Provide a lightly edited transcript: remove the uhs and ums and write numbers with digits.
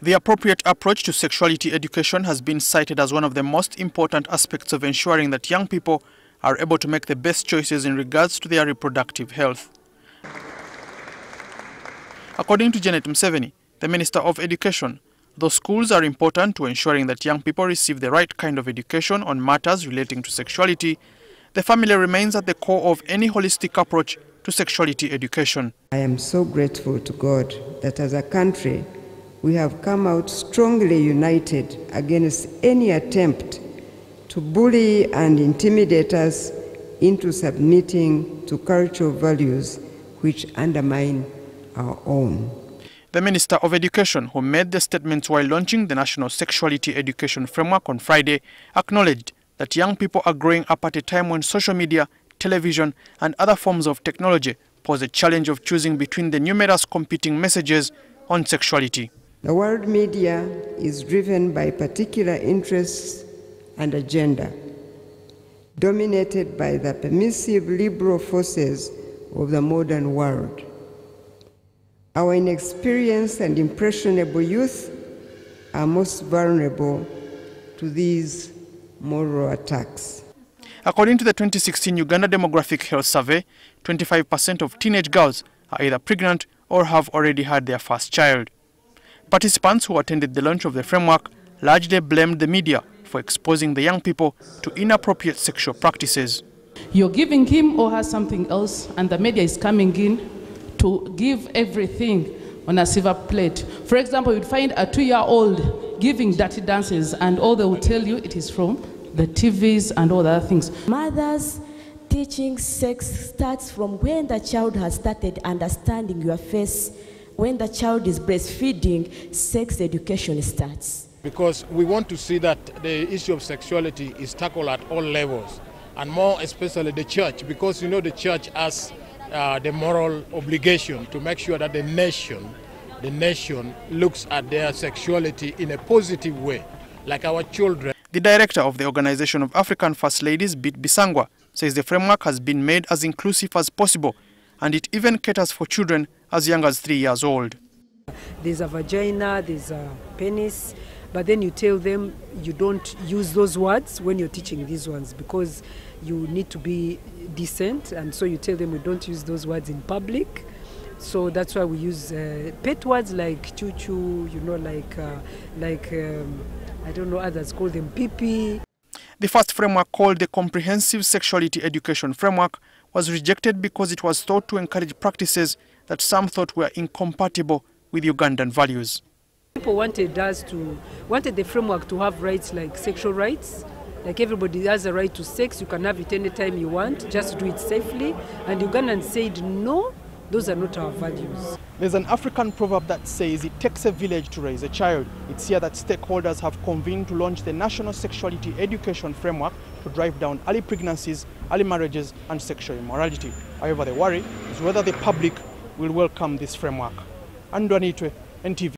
The appropriate approach to sexuality education has been cited as one of the most important aspects of ensuring that young people are able to make the best choices in regards to their reproductive health. According to Janet Museveni, the Minister of Education, though schools are important to ensuring that young people receive the right kind of education on matters relating to sexuality, the family remains at the core of any holistic approach to sexuality education. I am so grateful to God that as a country, we have come out strongly united against any attempt to bully and intimidate us into submitting to cultural values which undermine our own. The Minister of Education, who made the statements while launching the National Sexuality Education Framework on Friday, acknowledged that young people are growing up at a time when social media, television and other forms of technology pose a challenge of choosing between the numerous competing messages on sexuality. The world media is driven by particular interests and agenda, dominated by the permissive liberal forces of the modern world. Our inexperienced and impressionable youth are most vulnerable to these moral attacks. According to the 2016 Uganda Demographic Health Survey, 25% of teenage girls are either pregnant or have already had their first child. Participants who attended the launch of the framework largely blamed the media for exposing the young people to inappropriate sexual practices. You're giving him or her something else, and the media is coming in to give everything on a silver plate. For example, you'd find a 2-year-old giving dirty dances, and all they will tell you it is from the TVs and all the other things. Mothers teaching sex starts from when the child has started understanding your face. When the child is breastfeeding, sex education starts. Because we want to see that the issue of sexuality is tackled at all levels, and more especially the church, because you know the church has the moral obligation to make sure that the nation looks at their sexuality in a positive way, like our children. The director of the Organization of African First Ladies, Bit Bisangwa, says the framework has been made as inclusive as possible, and it even caters for children as young as 3 years old. There's a vagina, there's a penis, but then you tell them you don't use those words when you're teaching these ones because you need to be decent, and so you tell them we don't use those words in public. So that's why we use pet words like choo-choo, you know, I don't know, others call them pee-pee. The first framework, called the Comprehensive Sexuality Education Framework, was rejected because it was thought to encourage practices that some thought were incompatible with Ugandan values. People wanted the framework to have rights like sexual rights. Like everybody has a right to sex, you can have it anytime you want, just do it safely. And Ugandans said, no, those are not our values. There's an African proverb that says it takes a village to raise a child. It's here that stakeholders have convened to launch the National Sexuality Education Framework to drive down early pregnancies, early marriages and sexual immorality. However, the worry is whether the public will welcome this framework. Andwanitwe, NTV.